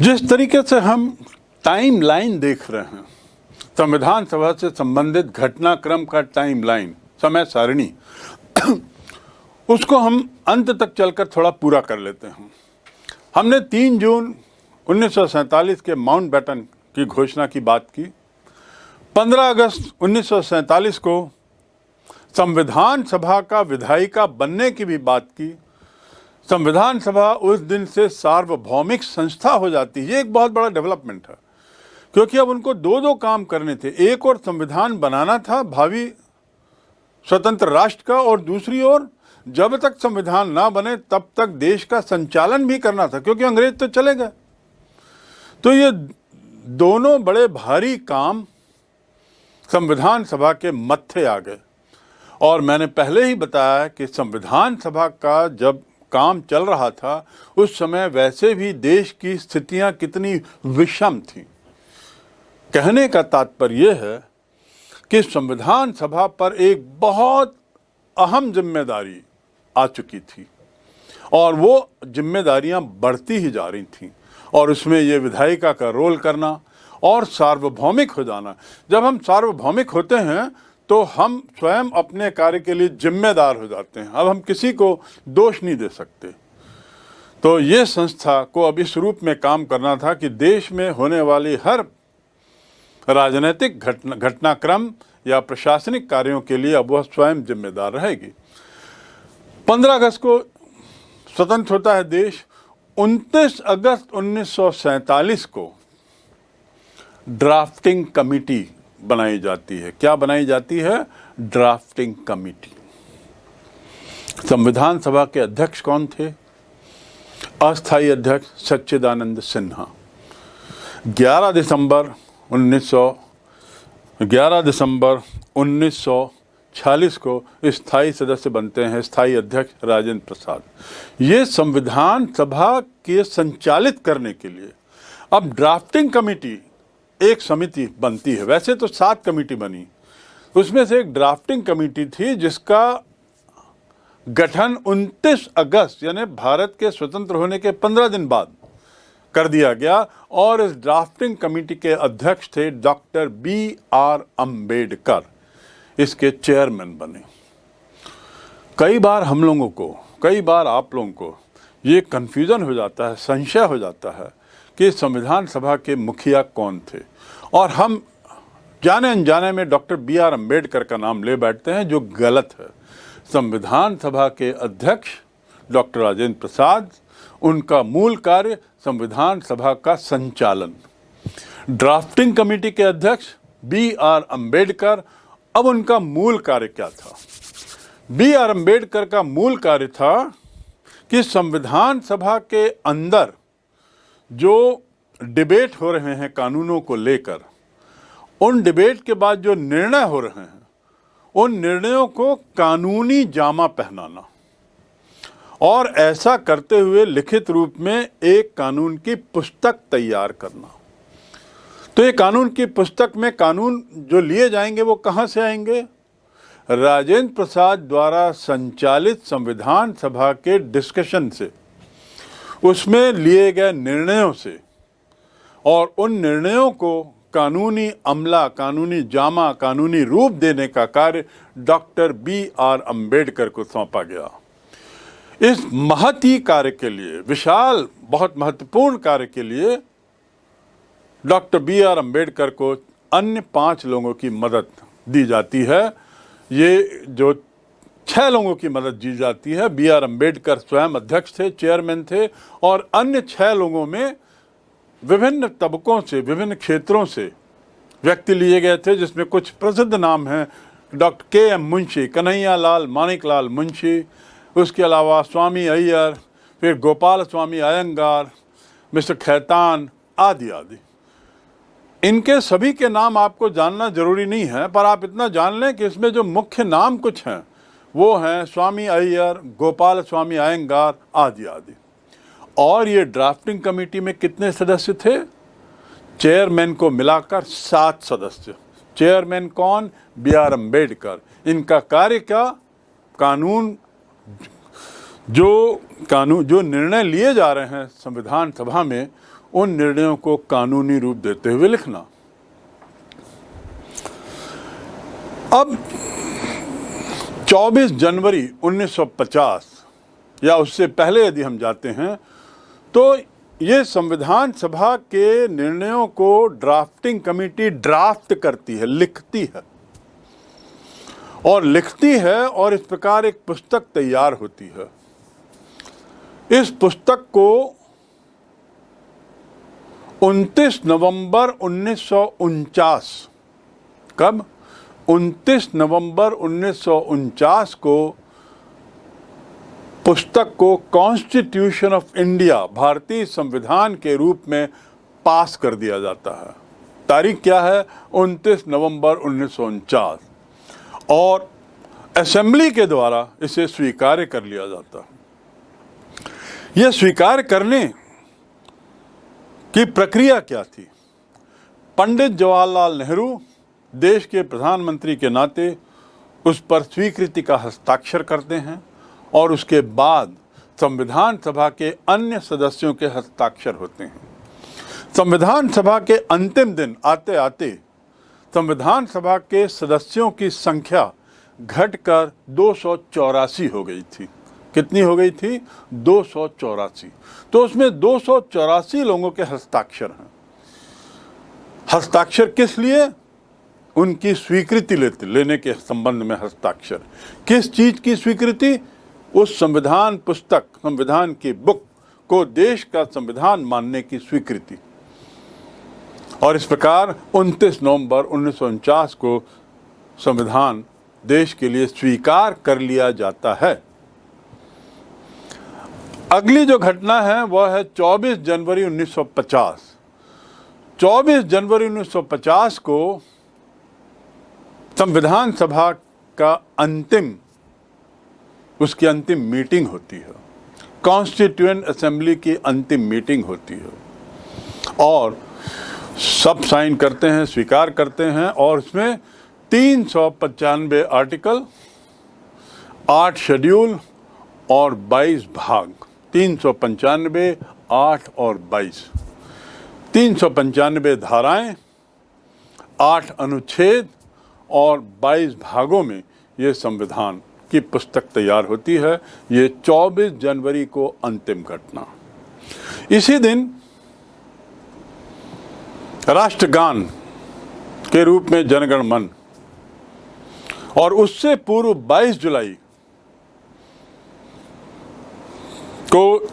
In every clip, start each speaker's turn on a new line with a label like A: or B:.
A: जिस तरीके से हम टाइम लाइन देख रहे हैं, संविधान सभा से संबंधित घटनाक्रम का टाइम लाइन, समय सारणी, उसको हम अंत तक चलकर थोड़ा पूरा कर लेते हैं। हमने 3 जून 1947 के माउंटबेटन की घोषणा की बात की। 15 अगस्त 1947 को संविधान सभा का विधायिका बनने की भी बात की। संविधान सभा उस दिन से सार्वभौमिक संस्था हो जाती है। ये एक बहुत बड़ा डेवलपमेंट है, क्योंकि अब उनको दो काम करने थे। एक और संविधान बनाना था भावी स्वतंत्र राष्ट्र का, और दूसरी ओर जब तक संविधान ना बने तब तक देश का संचालन भी करना था, क्योंकि अंग्रेज तो चले गए। तो ये दोनों बड़े भारी काम संविधान सभा के मत्थे आ गए। और मैंने पहले ही बताया कि संविधान सभा का जब काम चल रहा था, उस समय वैसे भी देश की स्थितियां कितनी विषम थीं। कहने का तात्पर्य यह है कि संविधान सभा पर एक बहुत अहम जिम्मेदारी आ चुकी थी, और वो जिम्मेदारियां बढ़ती ही जा रही थीं, और उसमें ये विधायिका का रोल करना और सार्वभौमिक हो जाना। जब हम सार्वभौमिक होते हैं तो हम स्वयं अपने कार्य के लिए जिम्मेदार हो जाते हैं। अब हम किसी को दोष नहीं दे सकते। तो ये संस्था को अब इस रूप में काम करना था कि देश में होने वाली हर राजनीतिक घटनाक्रम या प्रशासनिक कार्यों के लिए अब वह स्वयं जिम्मेदार रहेगी। 15 अगस्त को स्वतंत्र होता है देश। 29 अगस्त 1947 को ड्राफ्टिंग कमेटी बनाई जाती है। क्या बनाई जाती है? Drafting committee. संविधान सभा के अध्यक्ष कौन थे? अस्थायी अध्यक्ष सच्चिदानंद सिन्हा। 11 दिसंबर 1946 को स्थायी सदस्य बनते हैं स्थायी अध्यक्ष राजेंद्र प्रसाद। ये संविधान सभा के संचालित करने के लिए अब ड्राफ्टिंग कमेटी एक समिति बनती है। वैसे तो 7 कमेटी बनी, उसमें से एक ड्राफ्टिंग कमेटी थी जिसका गठन 29 अगस्त यानी भारत के स्वतंत्र होने के 15 दिन बाद कर दिया गया, और इस ड्राफ्टिंग कमेटी के अध्यक्ष थे डॉक्टर B.R. अम्बेडकर। इसके चेयरमैन बने। कई बार हम लोगों को, कई बार आप लोगों को ये कन्फ्यूज़न हो जाता है, संशय हो जाता है कि संविधान सभा के मुखिया कौन थे, और हम जाने अनजाने में डॉक्टर B.R. अम्बेडकर का नाम ले बैठते हैं, जो गलत है। संविधान सभा के अध्यक्ष डॉक्टर राजेंद्र प्रसाद, उनका मूल कार्य संविधान सभा का संचालन। ड्राफ्टिंग कमेटी के अध्यक्ष B.R. अम्बेडकर, अब उनका मूल कार्य क्या था? B.R. अम्बेडकर का मूल कार्य था कि संविधान सभा के अंदर जो डिबेट हो रहे हैं कानूनों को लेकर, उन डिबेट के बाद जो निर्णय हो रहे हैं, उन निर्णयों को कानूनी जामा पहनाना, और ऐसा करते हुए लिखित रूप में एक कानून की पुस्तक तैयार करना। तो ये कानून की पुस्तक में कानून जो लिए जाएंगे वो कहाँ से आएंगे? राजेंद्र प्रसाद द्वारा संचालित संविधान सभा के डिस्कशन से, उसमें लिए गए निर्णयों से, और उन निर्णयों को कानूनी अमला, कानूनी जामा, कानूनी रूप देने का कार्य डॉक्टर B.R. अम्बेडकर को सौंपा गया। इस महती कार्य के लिए, विशाल बहुत महत्वपूर्ण कार्य के लिए डॉक्टर B.R. अम्बेडकर को अन्य 5 लोगों की मदद दी जाती है। ये जो 6 लोगों की मदद दी जाती है, B.R. अम्बेडकर स्वयं अध्यक्ष थे, चेयरमैन थे, और अन्य 6 लोगों में विभिन्न तबकों से, विभिन्न क्षेत्रों से व्यक्ति लिए गए थे, जिसमें कुछ प्रसिद्ध नाम हैं। Doctor K.M. मुंशी, कन्हैया लाल मानिकलाल मुंशी, उसके अलावा स्वामी अय्यर, फिर गोपाल स्वामी अयंगार, मिस्टर खैतान, आदि आदि। इनके सभी के नाम आपको जानना जरूरी नहीं है, पर आप इतना जान लें कि इसमें जो मुख्य नाम कुछ हैं वो हैं स्वामी अय्यर, गोपाल स्वामी अयंगार, आदि आदि। और ये ड्राफ्टिंग कमेटी में कितने सदस्य थे? चेयरमैन को मिलाकर 7 सदस्य। चेयरमैन कौन? B.R. अम्बेडकर। इनका कार्य क्या? कानून जो निर्णय लिए जा रहे हैं संविधान सभा में, उन निर्णयों को कानूनी रूप देते हुए लिखना। अब 24 जनवरी 1950 या उससे पहले यदि हम जाते हैं तो ये संविधान सभा के निर्णयों को ड्राफ्टिंग कमेटी ड्राफ्ट करती है, लिखती है और इस प्रकार एक पुस्तक तैयार होती है। इस पुस्तक को 29 नवंबर 1949 कब 29 नवंबर 1949 को पुस्तक को कॉन्स्टिट्यूशन ऑफ इंडिया, भारतीय संविधान के रूप में पास कर दिया जाता है। तारीख क्या है? 29 नवंबर 1949 और असेंबली के द्वारा इसे स्वीकार कर लिया जाता है। यह स्वीकार करने की प्रक्रिया क्या थी? पंडित जवाहरलाल नेहरू देश के प्रधानमंत्री के नाते उस पर स्वीकृति का हस्ताक्षर करते हैं और उसके बाद संविधान सभा के अन्य सदस्यों के हस्ताक्षर होते हैं। संविधान सभा के अंतिम दिन आते आते संविधान सभा के सदस्यों की संख्या घटकर 284 हो गई थी। कितनी हो गई थी? 284। तो उसमें 284 लोगों के हस्ताक्षर हैं। हस्ताक्षर किस लिए? उनकी स्वीकृति लेने के संबंध में हस्ताक्षर। किस चीज की स्वीकृति? उस संविधान पुस्तक, संविधान की बुक को देश का संविधान मानने की स्वीकृति। और इस प्रकार 29 नवंबर 1949 को संविधान देश के लिए स्वीकार कर लिया जाता है। अगली जो घटना है वह है 24 जनवरी 1950। 24 जनवरी 1950 को संविधान सभा का उसकी अंतिम मीटिंग होती है। कॉन्स्टिट्यूएंट असेंबली की अंतिम मीटिंग होती है और सब साइन करते हैं, स्वीकार करते हैं और उसमें 395 आर्टिकल, 8 शेड्यूल और 22 भाग। 395, 8 और 22, 395 धाराएं, 8 अनुच्छेद और 22 भागों में ये संविधान की पुस्तक तैयार होती है। ये 24 जनवरी को अंतिम घटना। इसी दिन राष्ट्रगान के रूप में जनगण मन और उससे पूर्व 22 जुलाई को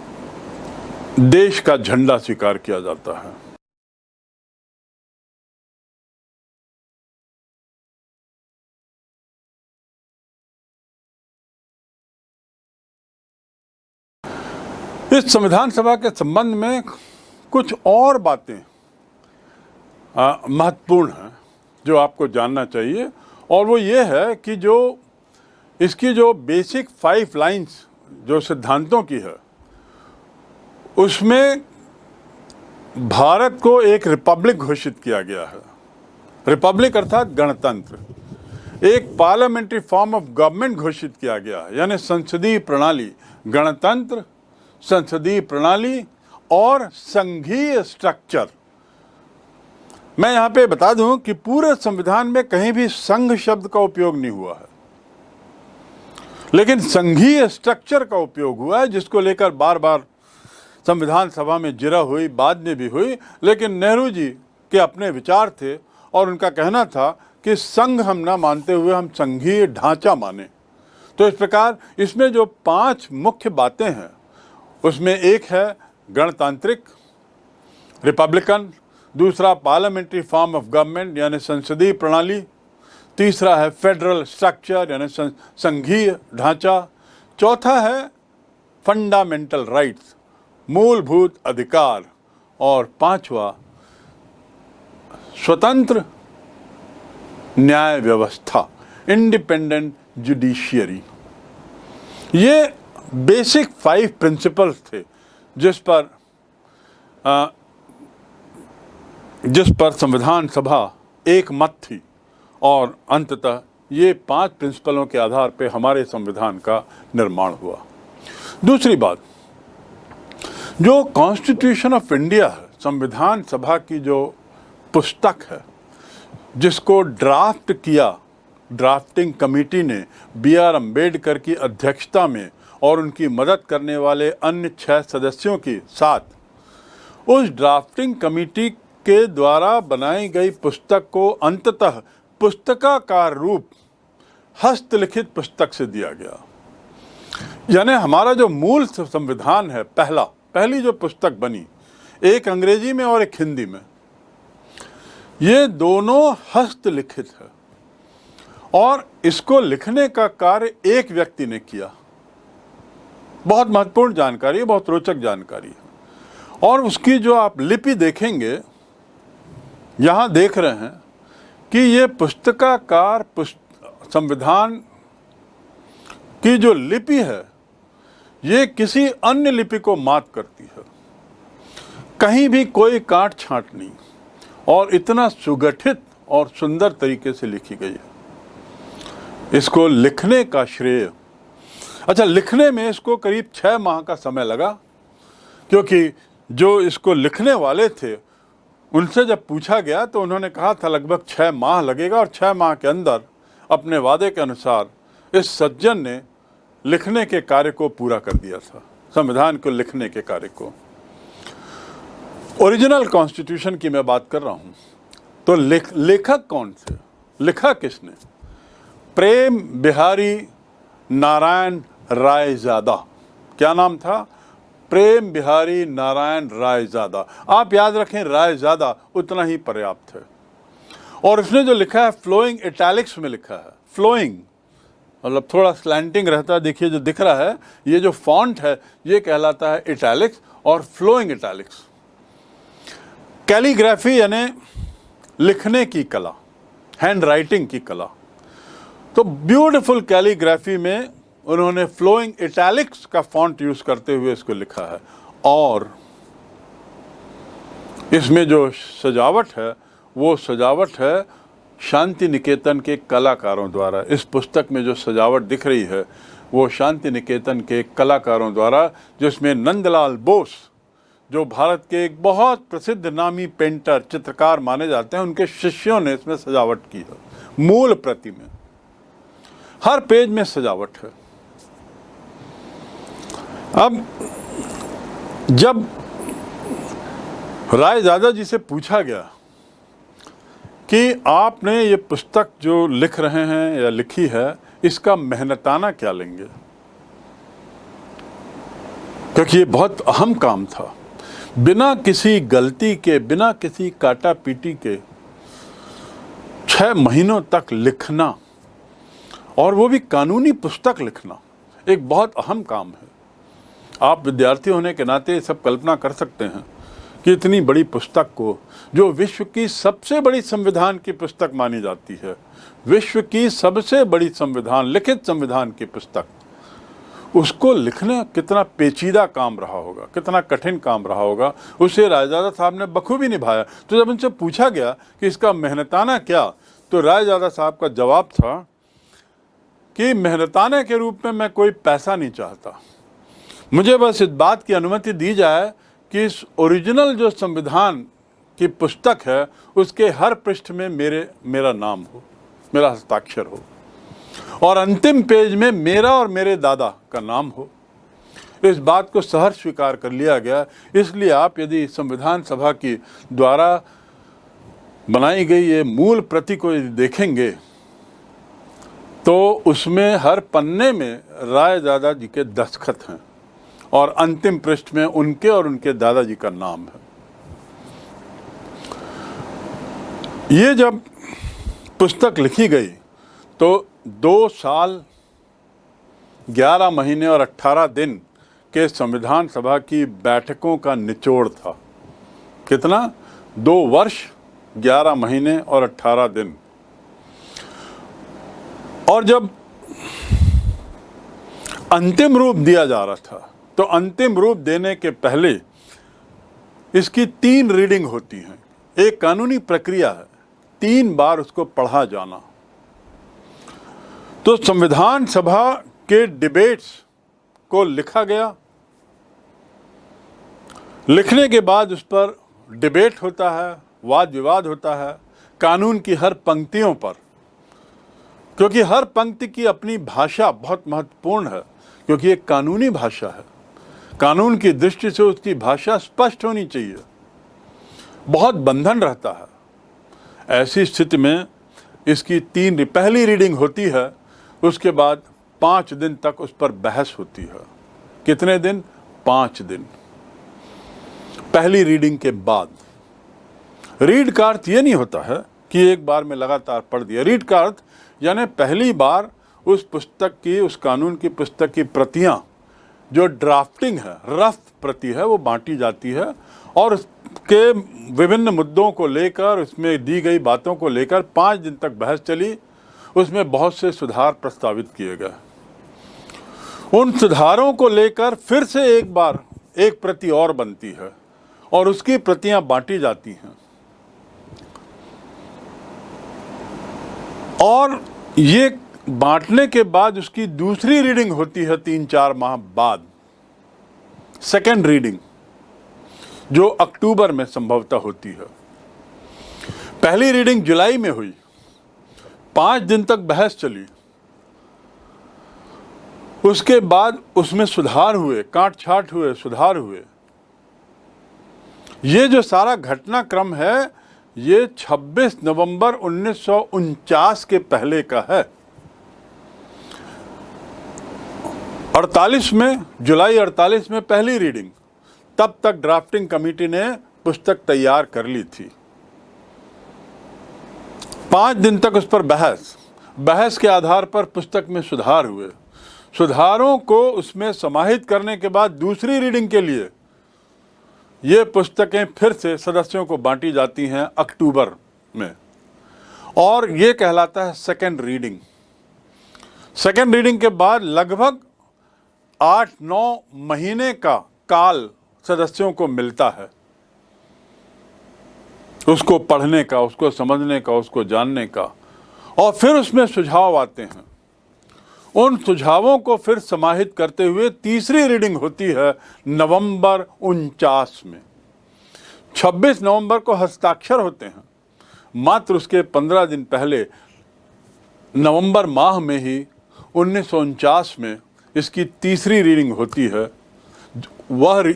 A: देश का झंडा स्वीकार किया जाता है। इस संविधान सभा के संबंध में कुछ और बातें महत्वपूर्ण हैं जो आपको जानना चाहिए और वो ये है कि जो इसकी जो बेसिक 5 लाइंस जो सिद्धांतों की है उसमें भारत को एक रिपब्लिक घोषित किया गया है। रिपब्लिक अर्थात गणतंत्र। एक पार्लियामेंट्री फॉर्म ऑफ गवर्नमेंट घोषित किया गया है, यानी संसदीय प्रणाली। गणतंत्र, संसदीय प्रणाली और संघीय स्ट्रक्चर। मैं यहाँ पे बता दूं कि पूरे संविधान में कहीं भी संघ शब्द का उपयोग नहीं हुआ है, लेकिन संघीय स्ट्रक्चर का उपयोग हुआ है, जिसको लेकर बार बार संविधान सभा में जिरा हुई, बाद में भी हुई। लेकिन नेहरू जी के अपने विचार थे और उनका कहना था कि संघ हम ना मानते हुए हम संघीय ढांचा माने। तो इस प्रकार इसमें जो 5 मुख्य बातें हैं उसमें एक है गणतांत्रिक, रिपब्लिकन, दूसरा पार्लियामेंट्री फॉर्म ऑफ गवर्नमेंट यानी संसदीय प्रणाली, तीसरा है फेडरल स्ट्रक्चर यानी संघीय ढांचा, चौथा है फंडामेंटल राइट्स, मूलभूत अधिकार, और पांचवा स्वतंत्र न्याय व्यवस्था, इंडिपेंडेंट जुडिशियरी। ये बेसिक 5 प्रिंसिपल्स थे जिस पर संविधान सभा एक मत थी और अंततः ये 5 प्रिंसिपलों के आधार पर हमारे संविधान का निर्माण हुआ। दूसरी बात, जो कॉन्स्टिट्यूशन ऑफ इंडिया है, संविधान सभा की जो पुस्तक है, जिसको ड्राफ्ट किया ड्राफ्टिंग कमेटी ने B.R. अम्बेडकर की अध्यक्षता में और उनकी मदद करने वाले अन्य 6 सदस्यों के साथ, उस ड्राफ्टिंग कमेटी के द्वारा बनाई गई पुस्तक को अंततः पुस्तकाकार रूप हस्तलिखित पुस्तक से दिया गया। यानी हमारा जो मूल संविधान है, पहली जो पुस्तक बनी, एक अंग्रेजी में और एक हिंदी में, ये दोनों हस्तलिखित है और इसको लिखने का कार्य एक व्यक्ति ने किया। बहुत महत्वपूर्ण जानकारी है, बहुत रोचक जानकारी है। और उसकी जो आप लिपि देखेंगे, यहाँ देख रहे हैं कि ये पुस्तकाकार संविधान की जो लिपि है, ये किसी अन्य लिपि को मात करती है। कहीं भी कोई काट छांट नहीं और इतना सुगठित और सुंदर तरीके से लिखी गई है। इसको लिखने का श्रेय, अच्छा, लिखने में इसको करीब 6 माह का समय लगा, क्योंकि जो इसको लिखने वाले थे उनसे जब पूछा गया तो उन्होंने कहा था लगभग 6 माह लगेगा, और 6 माह के अंदर अपने वादे के अनुसार इस सज्जन ने लिखने के कार्य को पूरा कर दिया था, संविधान को लिखने के कार्य को। ओरिजिनल कॉन्स्टिट्यूशन की मैं बात कर रहा हूं, तो लेखक कौन थे, लिखा किसने? प्रेम बिहारी नारायण रायजादा। क्या नाम था? प्रेम बिहारी नारायण रायजादा। आप याद रखें, रायजादा उतना ही पर्याप्त है। और इसने जो लिखा है फ्लोइंग इटैलिक्स में लिखा है। फ्लोइंग मतलब थोड़ा स्लैंटिंग रहता है, देखिए जो दिख रहा है, ये जो फॉन्ट है ये कहलाता है इटैलिक्स और फ्लोइंग इटैलिक्स। कैलीग्राफी यानी लिखने की कला, हैंड राइटिंग की कला। तो ब्यूटीफुल कैलीग्राफी में उन्होंने फ्लोइंग इटैलिक्स का फॉन्ट यूज करते हुए इसको लिखा है। और इसमें जो सजावट है वो सजावट है शांति निकेतन के कलाकारों द्वारा। इस पुस्तक में जो सजावट दिख रही है वो शांति निकेतन के कलाकारों द्वारा, जिसमें नंदलाल बोस, जो भारत के एक बहुत प्रसिद्ध नामी पेंटर, चित्रकार माने जाते हैं, उनके शिष्यों ने इसमें सजावट की है। मूल प्रति में हर पेज में सजावट है। अब जब रायजादा जी से पूछा गया कि आपने ये पुस्तक जो लिख रहे हैं या लिखी है, इसका मेहनताना क्या लेंगे, क्योंकि ये बहुत अहम काम था। बिना किसी गलती के, बिना किसी काटा पीटी के 6 महीनों तक लिखना, और वो भी कानूनी पुस्तक लिखना, एक बहुत अहम काम है। आप विद्यार्थी होने के नाते सब कल्पना कर सकते हैं कि इतनी बड़ी पुस्तक को, जो विश्व की सबसे बड़ी संविधान की पुस्तक मानी जाती है, विश्व की सबसे बड़ी संविधान, लिखित संविधान की पुस्तक, उसको लिखना कितना पेचीदा काम रहा होगा, कितना कठिन काम रहा होगा, उसे रायजादा साहब ने बखूबी निभाया। तो जब उनसे पूछा गया कि इसका मेहनताना क्या, तो रायजादा साहब का जवाब था कि मेहनताने के रूप में मैं कोई पैसा नहीं चाहता, मुझे बस इस बात की अनुमति दी जाए कि इस ओरिजिनल जो संविधान की पुस्तक है उसके हर पृष्ठ में मेरा नाम हो, मेरा हस्ताक्षर हो, और अंतिम पेज में मेरा और मेरे दादा का नाम हो। इस बात को सहर्ष स्वीकार कर लिया गया। इसलिए आप यदि संविधान सभा की द्वारा बनाई गई ये मूल प्रति को यदि देखेंगे तो उसमें हर पन्ने में रायजादा जी के दस्तखत हैं और अंतिम पृष्ठ में उनके और उनके दादाजी का नाम है। ये जब पुस्तक लिखी गई तो 2 साल 11 महीने और 18 दिन के संविधान सभा की बैठकों का निचोड़ था। कितना? 2 वर्ष 11 महीने और 18 दिन। और जब अंतिम रूप दिया जा रहा था तो अंतिम रूप देने के पहले इसकी 3 रीडिंग होती हैं। एक कानूनी प्रक्रिया है, 3 बार उसको पढ़ा जाना। तो संविधान सभा के डिबेट्स को लिखा गया, लिखने के बाद उस पर डिबेट होता है, वाद विवाद होता है कानून की हर पंक्तियों पर, क्योंकि हर पंक्ति की अपनी भाषा बहुत महत्वपूर्ण है, क्योंकि एक कानूनी भाषा है। कानून की दृष्टि से उसकी भाषा स्पष्ट होनी चाहिए, बहुत बंधन रहता है। ऐसी स्थिति में इसकी पहली रीडिंग होती है, उसके बाद 5 दिन तक उस पर बहस होती है। कितने दिन? 5 दिन पहली रीडिंग के बाद। रीड का अर्थ ये नहीं होता है कि एक बार में लगातार पढ़ दिया। रीड का अर्थ यानी पहली बार उस पुस्तक की, उस कानून की पुस्तक की प्रतियां, जो ड्राफ्टिंग है, रफ प्रति है, वो बांटी जाती है और उसके विभिन्न मुद्दों को लेकर, उसमें दी गई बातों को लेकर 5 दिन तक बहस चली। उसमें बहुत से सुधार प्रस्तावित किए गए। उन सुधारों को लेकर फिर से एक बार एक प्रति और बनती है और उसकी प्रतियां बांटी जाती हैं। और ये बांटने के बाद उसकी दूसरी रीडिंग होती है 3-4 माह बाद, सेकेंड रीडिंग, जो अक्टूबर में संभवतः होती है। पहली रीडिंग जुलाई में हुई, 5 दिन तक बहस चली। उसके बाद उसमें सुधार हुए, काट छाट हुए, सुधार हुए। ये जो सारा घटनाक्रम है, ये 26 नवंबर 1949 के पहले का है। 48 में, जुलाई 48 में पहली रीडिंग। तब तक ड्राफ्टिंग कमेटी ने पुस्तक तैयार कर ली थी। 5 दिन तक उस पर बहस के आधार पर पुस्तक में सुधार हुए। सुधारों को उसमें समाहित करने के बाद दूसरी रीडिंग के लिए ये पुस्तकें फिर से सदस्यों को बांटी जाती हैं अक्टूबर में, और ये कहलाता है सेकेंड रीडिंग। सेकेंड रीडिंग के बाद लगभग 8-9 महीने का काल सदस्यों को मिलता है उसको पढ़ने का, उसको समझने का, उसको जानने का, और फिर उसमें सुझाव आते हैं। उन सुझावों को फिर समाहित करते हुए तीसरी रीडिंग होती है नवंबर 49 में। 26 नवंबर को हस्ताक्षर होते हैं। मात्र उसके 15 दिन पहले नवंबर माह में ही 1949 में इसकी तीसरी रीडिंग होती है। वह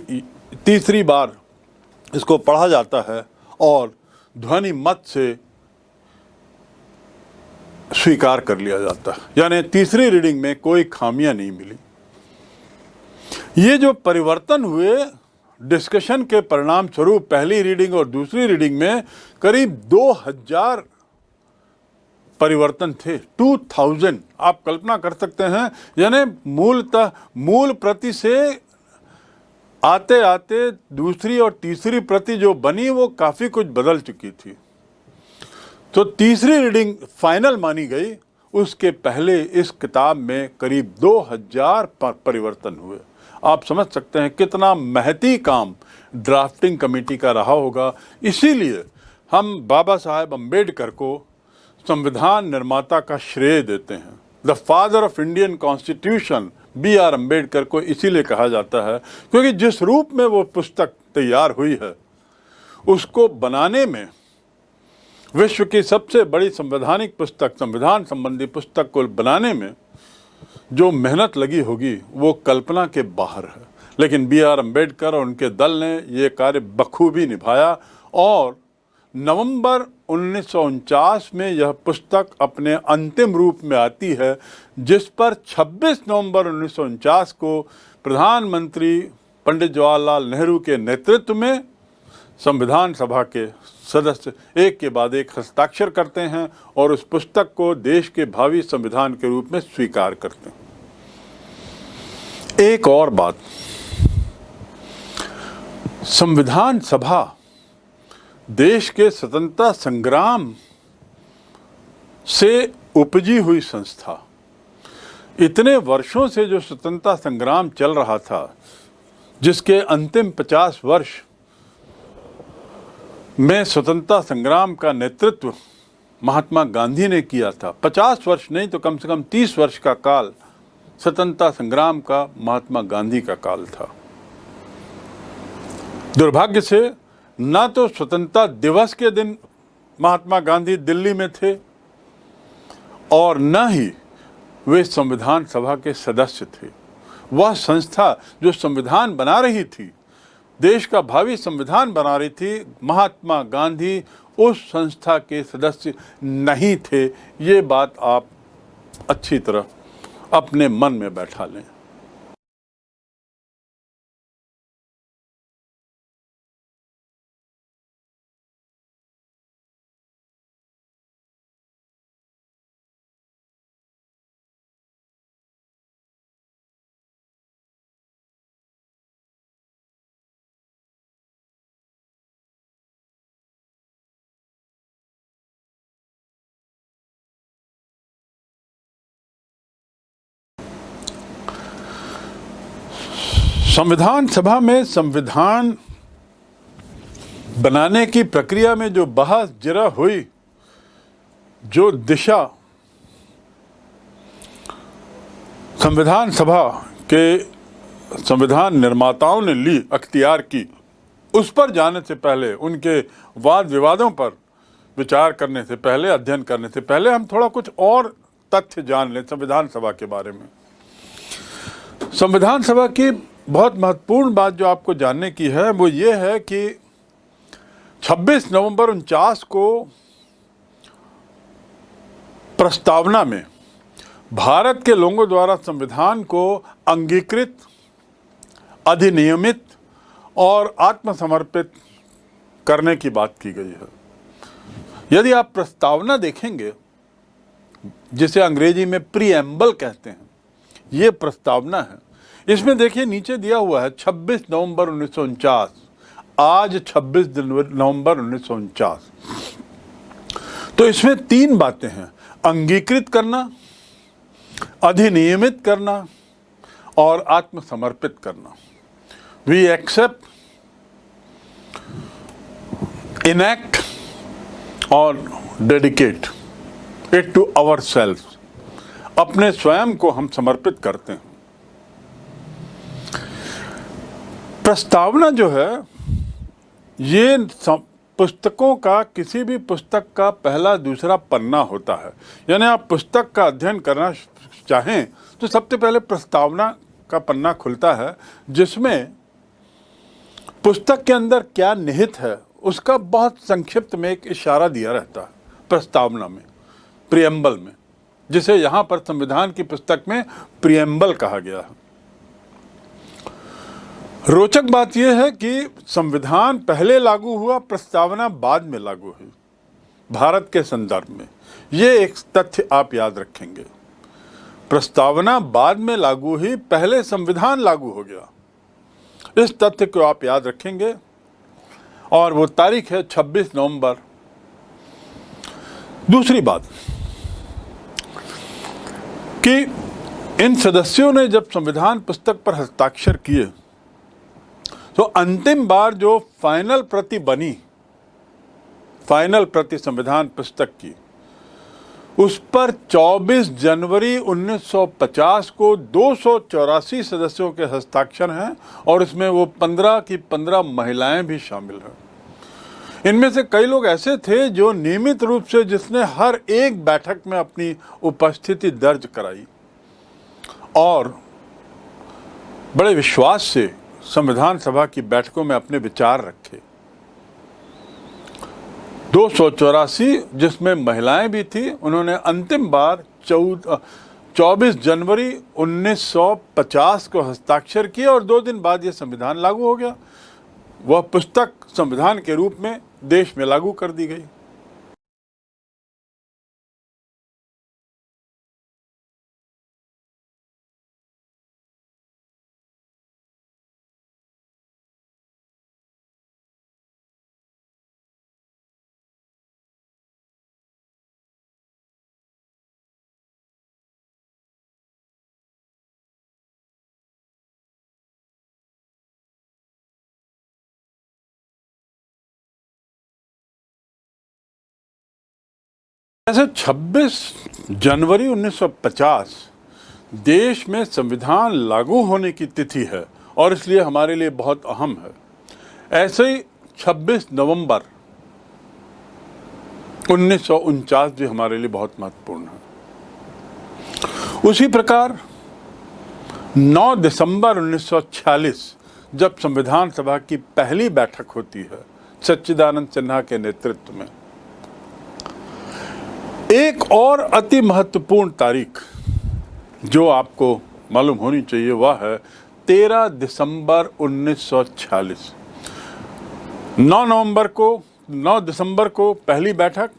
A: तीसरी बार इसको पढ़ा जाता है और ध्वनि मत से स्वीकार कर लिया जाता है, यानी तीसरी रीडिंग में कोई खामियां नहीं मिली। ये जो परिवर्तन हुए डिस्कशन के परिणाम स्वरूप पहली रीडिंग और दूसरी रीडिंग में करीब 2000 परिवर्तन थे। 2000 आप कल्पना कर सकते हैं, यानी मूलतः मूल प्रति से आते आते दूसरी और तीसरी प्रति जो बनी वो काफ़ी कुछ बदल चुकी थी। तो तीसरी रीडिंग फाइनल मानी गई। उसके पहले इस किताब में करीब 2000 परिवर्तन हुए। आप समझ सकते हैं कितना महती काम ड्राफ्टिंग कमेटी का रहा होगा। इसीलिए हम बाबा साहेब अम्बेडकर को संविधान निर्माता का श्रेय देते हैं। The father of Indian constitution B.R. Ambedkar को इसीलिए कहा जाता है क्योंकि जिस रूप में वो पुस्तक तैयार हुई है, उसको बनाने में, विश्व की सबसे बड़ी संवैधानिक पुस्तक, संविधान संबंधी पुस्तक को बनाने में जो मेहनत लगी होगी वो कल्पना के बाहर है। लेकिन B.R. अम्बेडकर और उनके दल ने ये कार्य बखूबी निभाया और नवंबर 1949 में यह पुस्तक अपने अंतिम रूप में आती है, जिस पर 26 नवंबर 1949 को प्रधानमंत्री पंडित जवाहरलाल नेहरू के नेतृत्व में संविधान सभा के सदस्य एक के बाद एक हस्ताक्षर करते हैं और उस पुस्तक को देश के भावी संविधान के रूप में स्वीकार करते हैं। एक और बात, संविधान सभा देश के स्वतंत्रता संग्राम से उपजी हुई संस्था, इतने वर्षों से जो स्वतंत्रता संग्राम चल रहा था, जिसके अंतिम 50 वर्ष में स्वतंत्रता संग्राम का नेतृत्व महात्मा गांधी ने किया था। 50 वर्ष नहीं तो कम से कम 30 वर्ष का काल स्वतंत्रता संग्राम का महात्मा गांधी का काल था। दुर्भाग्य से ना तो स्वतंत्रता दिवस के दिन महात्मा गांधी दिल्ली में थे और न ही वे संविधान सभा के सदस्य थे। वह संस्था जो संविधान बना रही थी, देश का भावी संविधान बना रही थी, महात्मा गांधी उस संस्था के सदस्य नहीं थे। ये बात आप अच्छी तरह अपने मन में बैठा लें। संविधान सभा में संविधान बनाने की प्रक्रिया में जो बहस जरा हुई, जो दिशा संविधान सभा के संविधान निर्माताओं ने ली, अख्तियार की, उस पर जाने से पहले, उनके वाद विवादों पर विचार करने से पहले, अध्ययन करने से पहले हम थोड़ा कुछ और तथ्य जान लें संविधान सभा के बारे में। संविधान सभा की बहुत महत्वपूर्ण बात जो आपको जानने की है वो ये है कि 26 नवंबर 49 को प्रस्तावना में भारत के लोगों द्वारा संविधान को अंगीकृत, अधिनियमित और आत्मसमर्पित करने की बात की गई है। यदि आप प्रस्तावना देखेंगे, जिसे अंग्रेजी में प्रीएम्बल कहते हैं, ये प्रस्तावना है। इसमें देखिए नीचे दिया हुआ है 26 नवंबर 1949, आज 26 नवंबर 1949। तो इसमें 3 बातें हैं: अंगीकृत करना, अधिनियमित करना और आत्मसमर्पित करना। वी एक्सेप्ट, इनैक्ट और dedicate it to our self. अपने स्वयं को हम समर्पित करते हैं। प्रस्तावना जो है, ये पुस्तकों का, किसी भी पुस्तक का पहला दूसरा पन्ना होता है। यानी आप पुस्तक का अध्ययन करना चाहें तो सबसे पहले प्रस्तावना का पन्ना खुलता है, जिसमें पुस्तक के अंदर क्या निहित है उसका बहुत संक्षिप्त में एक इशारा दिया रहता है प्रस्तावना में, प्रीएम्बल में, जिसे यहाँ पर संविधान की पुस्तक में प्रीएम्बल कहा गया है। रोचक बात यह है कि संविधान पहले लागू हुआ, प्रस्तावना बाद में लागू हुई भारत के संदर्भ में। ये एक तथ्य आप याद रखेंगे। प्रस्तावना बाद में लागू हुई, पहले संविधान लागू हो गया। इस तथ्य को आप याद रखेंगे और वो तारीख है 26 नवंबर। दूसरी बात कि इन सदस्यों ने जब संविधान पुस्तक पर हस्ताक्षर किए तो अंतिम बार जो फाइनल प्रति बनी, फाइनल प्रति संविधान पुस्तक की, उस पर 24 जनवरी 1950 को 284 सदस्यों के हस्ताक्षर हैं और इसमें वो 15 की 15 महिलाएं भी शामिल हैं। इनमें से कई लोग ऐसे थे जो नियमित रूप से, जिसने हर एक बैठक में अपनी उपस्थिति दर्ज कराई और बड़े विश्वास से संविधान सभा की बैठकों में अपने विचार रखे। 284 जिसमें महिलाएं भी थी, उन्होंने अंतिम बार 24 जनवरी 1950 को हस्ताक्षर किए और 2 दिन बाद यह संविधान लागू हो गया। वह पुस्तक संविधान के रूप में देश में लागू कर दी गई। ऐसे 26 जनवरी 1950 देश में संविधान लागू होने की तिथि है और इसलिए हमारे लिए बहुत अहम है। ऐसे ही 26 नवंबर 1949 भी हमारे लिए बहुत महत्वपूर्ण है। उसी प्रकार 9 दिसंबर 1946 जब संविधान सभा की पहली बैठक होती है सच्चिदानंद सिन्हा के नेतृत्व में, एक और अति महत्वपूर्ण तारीख जो आपको मालूम होनी चाहिए वह है 13 दिसंबर 1946। 9 दिसंबर को पहली बैठक,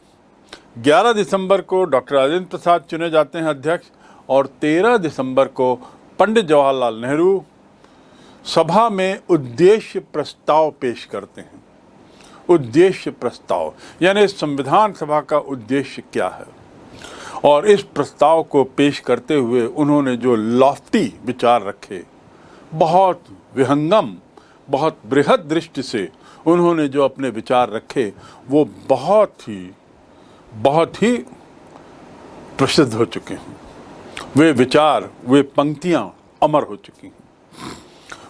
A: 11 दिसंबर को डॉक्टर राजेंद्र प्रसाद चुने जाते हैं अध्यक्ष, और 13 दिसंबर को पंडित जवाहरलाल नेहरू सभा में उद्देश्य प्रस्ताव पेश करते हैं। उद्देश्य प्रस्ताव यानी संविधान सभा का उद्देश्य क्या है, और इस प्रस्ताव को पेश करते हुए उन्होंने जो लॉफ्टी विचार रखे, बहुत विहंगम, बहुत बृहद दृष्टि से उन्होंने जो अपने विचार रखे, वो बहुत ही प्रसिद्ध हो चुके हैं। वे विचार, वे पंक्तियां अमर हो चुकी हैं।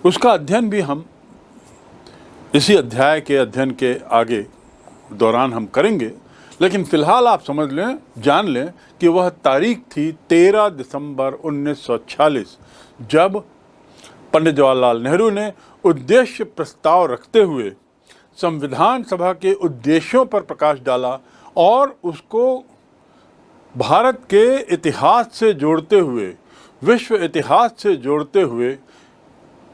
A: उसका अध्ययन भी हम इसी अध्याय के अध्ययन के आगे दौरान हम करेंगे, लेकिन फिलहाल आप समझ लें, जान लें कि वह तारीख थी 13 दिसंबर 1946 जब पंडित जवाहरलाल नेहरू ने उद्देश्य प्रस्ताव रखते हुए संविधान सभा के उद्देश्यों पर प्रकाश डाला और उसको भारत के इतिहास से जोड़ते हुए, विश्व इतिहास से जोड़ते हुए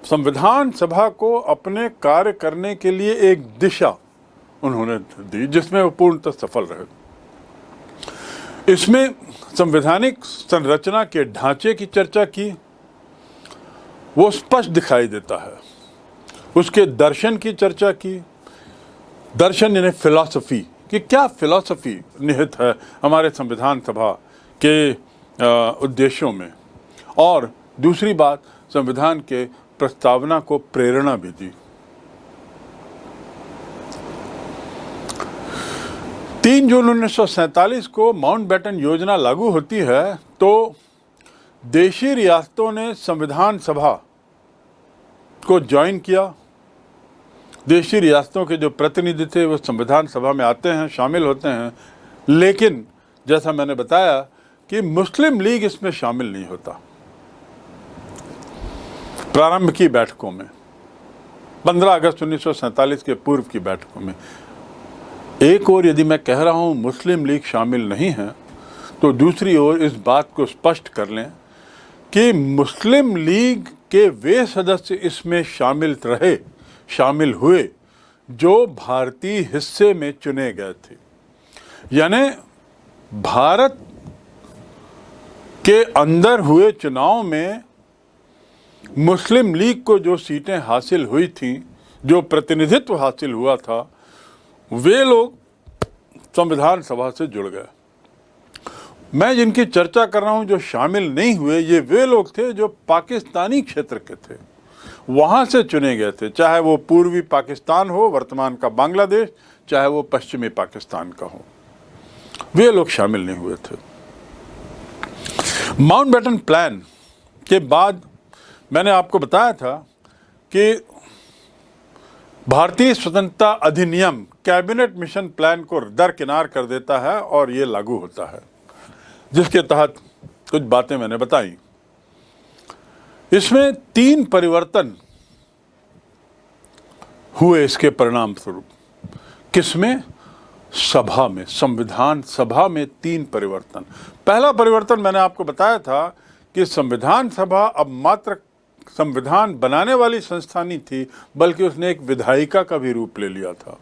A: संविधान सभा को अपने कार्य करने के लिए एक दिशा उन्होंने दी, जिसमें वो पूर्णतः सफल रहे। इसमें संवैधानिक संरचना के ढांचे की चर्चा की, वो स्पष्ट दिखाई देता है। उसके दर्शन की चर्चा की, दर्शन यानी फिलॉसफी, कि क्या फिलॉसफी निहित है हमारे संविधान सभा के उद्देश्यों में, और दूसरी बात संविधान के प्रस्तावना को प्रेरणा भी दी। 3 जून 1947 को माउंटबेटन योजना लागू होती है तो देशी रियासतों ने संविधान सभा को ज्वाइन किया। देशी रियासतों के जो प्रतिनिधि थे वो संविधान सभा में आते हैं, शामिल होते हैं, लेकिन जैसा मैंने बताया कि मुस्लिम लीग इसमें शामिल नहीं होता। प्रारंभ की बैठकों में, 15 अगस्त 1947 के पूर्व की बैठकों में, एक ओर यदि मैं कह रहा हूं मुस्लिम लीग शामिल नहीं है, तो दूसरी ओर इस बात को स्पष्ट कर लें कि मुस्लिम लीग के वे सदस्य इसमें शामिल हुए जो भारतीय हिस्से में चुने गए थे। यानी भारत के अंदर हुए चुनाव में मुस्लिम लीग को जो सीटें हासिल हुई थीं, जो प्रतिनिधित्व हासिल हुआ था, वे लोग संविधान सभा से जुड़ गए। मैं जिनकी चर्चा कर रहा हूं जो शामिल नहीं हुए, ये वे लोग थे जो पाकिस्तानी क्षेत्र के थे, वहां से चुने गए थे, चाहे वो पूर्वी पाकिस्तान हो, वर्तमान का बांग्लादेश, चाहे वो पश्चिमी पाकिस्तान का हो, वे लोग शामिल नहीं हुए थे। माउंटबेटन प्लान के बाद मैंने आपको बताया था कि भारतीय स्वतंत्रता अधिनियम कैबिनेट मिशन प्लान को दरकिनार कर देता है और ये लागू होता है, जिसके तहत कुछ बातें मैंने बताई। इसमें 3 परिवर्तन हुए इसके परिणाम स्वरूप। किसमें? सभा में, संविधान सभा में 3 परिवर्तन। पहला परिवर्तन मैंने आपको बताया था कि संविधान सभा अब मात्र संविधान बनाने वाली संस्था नहीं थी, बल्कि उसने एक विधायिका का भी रूप ले लिया था।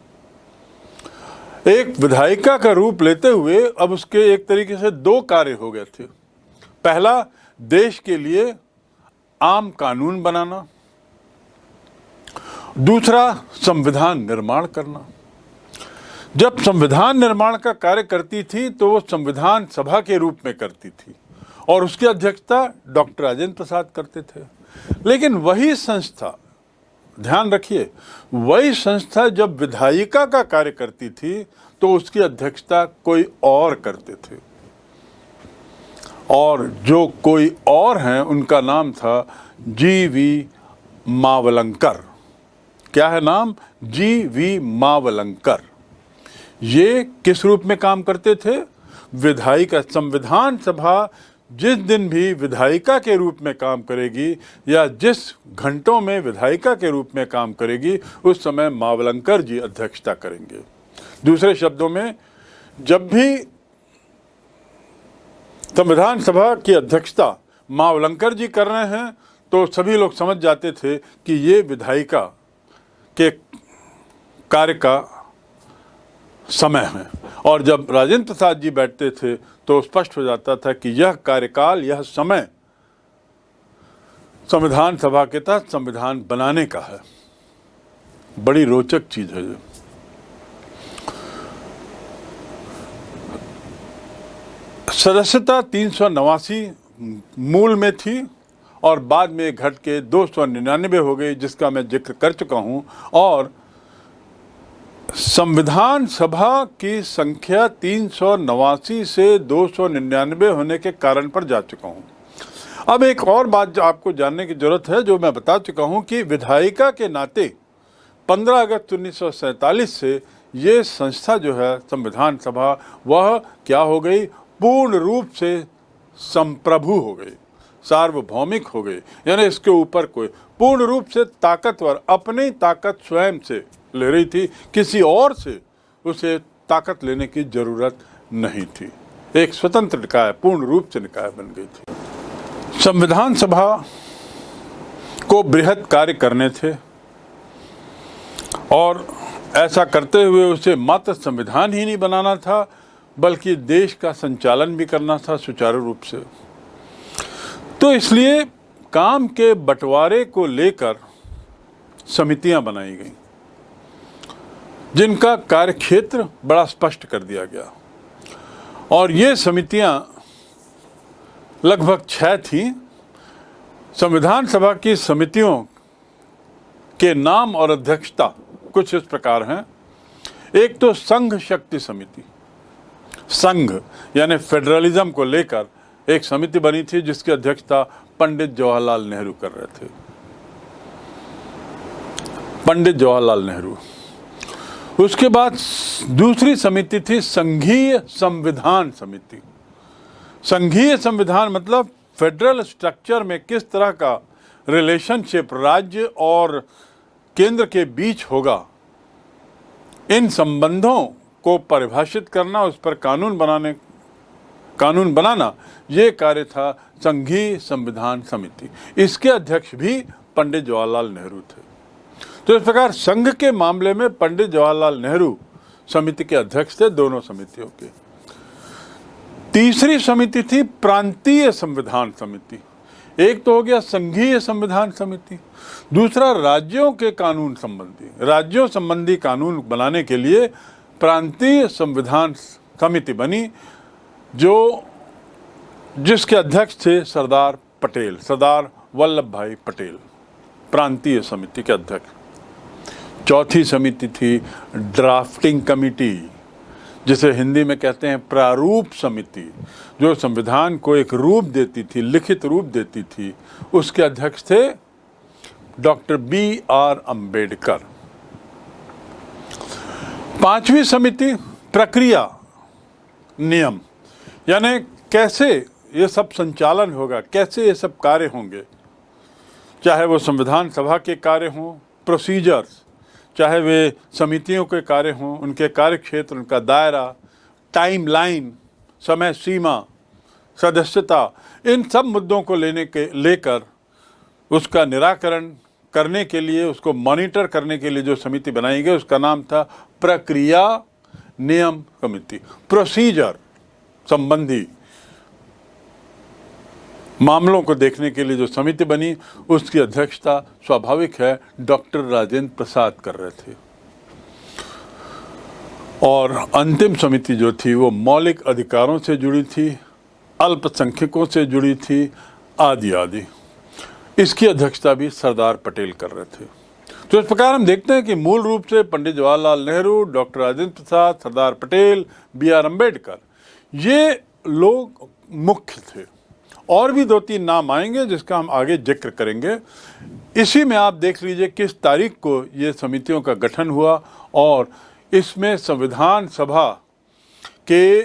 A: एक विधायिका का रूप लेते हुए अब उसके एक तरीके से 2 कार्य हो गए थे। पहला, देश के लिए आम कानून बनाना, दूसरा संविधान निर्माण करना। जब संविधान निर्माण का कार्य करती थी तो वो संविधान सभा के रूप में करती थी और उसकी अध्यक्षता डॉक्टर राजेंद्र प्रसाद करते थे। लेकिन वही संस्था, ध्यान रखिए, वही संस्था जब विधायिका का कार्य करती थी तो उसकी अध्यक्षता कोई और करते थे, और जो कोई और हैं उनका नाम था GV मावलंकर। क्या है नाम? जी.वी. मावलंकर। ये किस रूप में काम करते थे? विधायिका। संविधान सभा जिस दिन भी विधायिका के रूप में काम करेगी या जिस घंटों में विधायिका के रूप में काम करेगी, उस समय मावलंकर जी अध्यक्षता करेंगे। दूसरे शब्दों में, जब भी संविधान सभा की अध्यक्षता मावलंकर जी कर रहे हैं तो सभी लोग समझ जाते थे कि ये विधायिका के कार्य का समय है। और जब राजेंद्र प्रसाद जी बैठते थे तो स्पष्ट हो जाता था कि यह कार्यकाल, यह समय संविधान सभा के तहत संविधान बनाने का है। बड़ी रोचक चीज है ये। सदस्यता 389 मूल में थी और बाद में घट के 299 हो गई, जिसका मैं जिक्र कर चुका हूं। और संविधान सभा की संख्या 389 से 299 होने के कारण पर जा चुका हूं। अब एक और बात जो आपको जानने की जरूरत है, जो मैं बता चुका हूं कि विधायिका के नाते 15 अगस्त 1947 से ये संस्था जो है संविधान सभा, वह क्या हो गई? पूर्ण रूप से संप्रभु हो गई, सार्वभौमिक हो गई। यानी इसके ऊपर कोई पूर्ण रूप से ताकतवर, अपनी ताकत स्वयं से ले रही थी, किसी और से उसे ताकत लेने की जरूरत नहीं थी। एक स्वतंत्र निकाय, पूर्ण रूप से निकाय बन गई थी। संविधान सभा को बृहद कार्य करने थे और ऐसा करते हुए उसे मात्र संविधान ही नहीं बनाना था, बल्कि देश का संचालन भी करना था सुचारू रूप से। तो इसलिए काम के बंटवारे को लेकर समितियां बनाई गईं, जिनका कार्यक्षेत्र बड़ा स्पष्ट कर दिया गया। और ये समितियां लगभग 6 थीं। संविधान सभा की समितियों के नाम और अध्यक्षता कुछ इस प्रकार हैं। एक तो संघ शक्ति समिति, संघ यानी फेडरलिज्म को लेकर एक समिति बनी थी, जिसकी अध्यक्षता पंडित जवाहरलाल नेहरू कर रहे थे। पंडित जवाहरलाल नेहरू। उसके बाद दूसरी समिति थी संघीय संविधान समिति। संघीय संविधान मतलब फेडरल स्ट्रक्चर में किस तरह का रिलेशनशिप राज्य और केंद्र के बीच होगा, इन संबंधों को परिभाषित करना, उस पर कानून बनाना, ये कार्य था संघीय संविधान समिति। इसके अध्यक्ष भी पंडित जवाहरलाल नेहरू थे। तो इस प्रकार संघ के मामले में पंडित जवाहरलाल नेहरू समिति के अध्यक्ष थे, दोनों समितियों के। तीसरी समिति थी प्रांतीय संविधान समिति। एक तो हो गया संघीय संविधान समिति, दूसरा राज्यों के कानून संबंधी, राज्यों संबंधी कानून बनाने के लिए प्रांतीय संविधान समिति बनी, जिसके अध्यक्ष थे सरदार पटेल, सरदार वल्लभ भाई पटेल, प्रांतीय समिति के अध्यक्ष। चौथी समिति थी ड्राफ्टिंग कमिटी, जिसे हिंदी में कहते हैं प्रारूप समिति, जो संविधान को एक रूप देती थी, लिखित रूप देती थी। उसके अध्यक्ष थे डॉक्टर B.R. अम्बेडकर। पांचवी समिति प्रक्रिया नियम, यानी कैसे ये सब संचालन होगा, कैसे ये सब कार्य होंगे, चाहे वो संविधान सभा के कार्य हों, प्रोसीजर्स, चाहे वे समितियों के कार्य हों, उनके कार्यक्षेत्र, उनका दायरा, टाइमलाइन, समय सीमा, सदस्यता, इन सब मुद्दों को लेकर उसका निराकरण करने के लिए, उसको मॉनिटर करने के लिए जो समिति बनाई गई, उसका नाम था प्रक्रिया नियम समिति। प्रोसीजर संबंधी मामलों को देखने के लिए जो समिति बनी, उसकी अध्यक्षता स्वाभाविक है डॉक्टर राजेंद्र प्रसाद कर रहे थे। और अंतिम समिति जो थी वो मौलिक अधिकारों से जुड़ी थी, अल्पसंख्यकों से जुड़ी थी, आदि आदि। इसकी अध्यक्षता भी सरदार पटेल कर रहे थे। तो इस प्रकार हम देखते हैं कि मूल रूप से पंडित जवाहरलाल नेहरू, डॉक्टर राजेंद्र प्रसाद, सरदार पटेल, B.R. अम्बेडकर, ये लोग मुख्य थे। और भी 2-3 नाम आएंगे जिसका हम आगे जिक्र करेंगे। इसी में आप देख लीजिए किस तारीख को ये समितियों का गठन हुआ और इसमें संविधान सभा के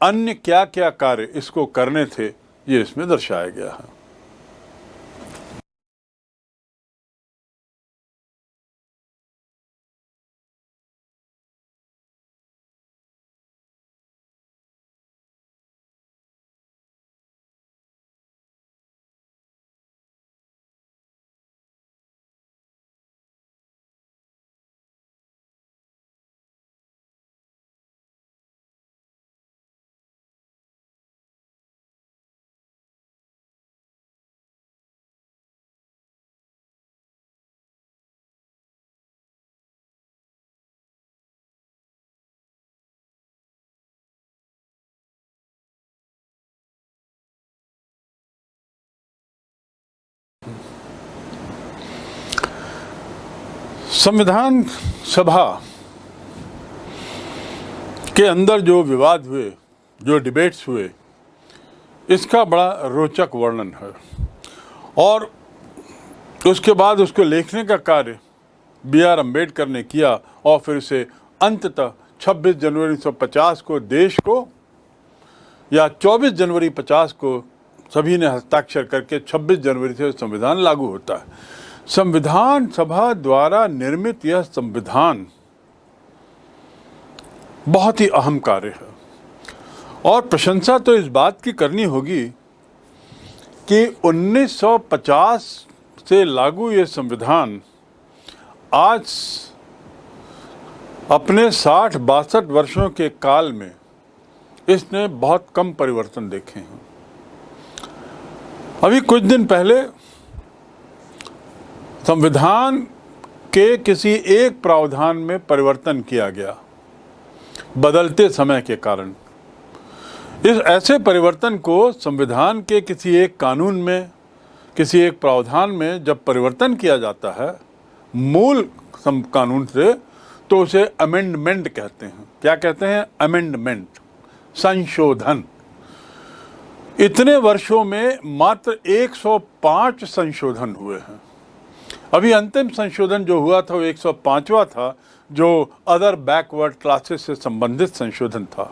A: अन्य क्या क्या कार्य इसको करने थे, ये इसमें दर्शाया गया है। संविधान सभा के अंदर जो विवाद हुए, जो डिबेट्स हुए, इसका बड़ा रोचक वर्णन है और उसके बाद उसको लिखने का कार्य B.R. अम्बेडकर ने किया और फिर उसे अंततः 26 जनवरी 1950 को देश को, या 24 जनवरी 50 को सभी ने हस्ताक्षर करके 26 जनवरी से संविधान लागू होता है। संविधान सभा द्वारा निर्मित यह संविधान बहुत ही अहम कार्य है और प्रशंसा तो इस बात की करनी होगी कि 1950 से लागू ये संविधान आज अपने 60-62 वर्षों के काल में इसने बहुत कम परिवर्तन देखे हैं। अभी कुछ दिन पहले संविधान के किसी एक प्रावधान में परिवर्तन किया गया बदलते समय के कारण। इस ऐसे परिवर्तन को संविधान के किसी एक कानून में, किसी एक प्रावधान में जब परिवर्तन किया जाता है मूल कानून से, तो उसे अमेंडमेंट कहते हैं। क्या कहते हैं? अमेंडमेंट, संशोधन। इतने वर्षों में मात्र 105 संशोधन हुए हैं। अभी अंतिम संशोधन जो हुआ था वो 105वां था, जो अदर बैकवर्ड क्लासेस से संबंधित संशोधन था।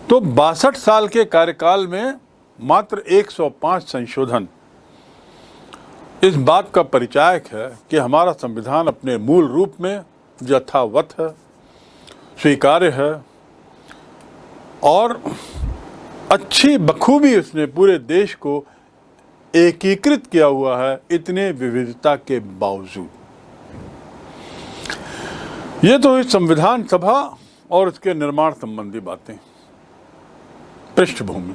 A: तो 62 साल के कार्यकाल में मात्र 105 संशोधन इस बात का परिचायक है कि हमारा संविधान अपने मूल रूप में यथावत है, स्वीकार्य है और अच्छी बखूबी उसने पूरे देश को एकीकृत किया हुआ है, इतने विविधता के बावजूद। ये तो इस संविधान सभा और उसके निर्माण संबंधी बातें, पृष्ठभूमि।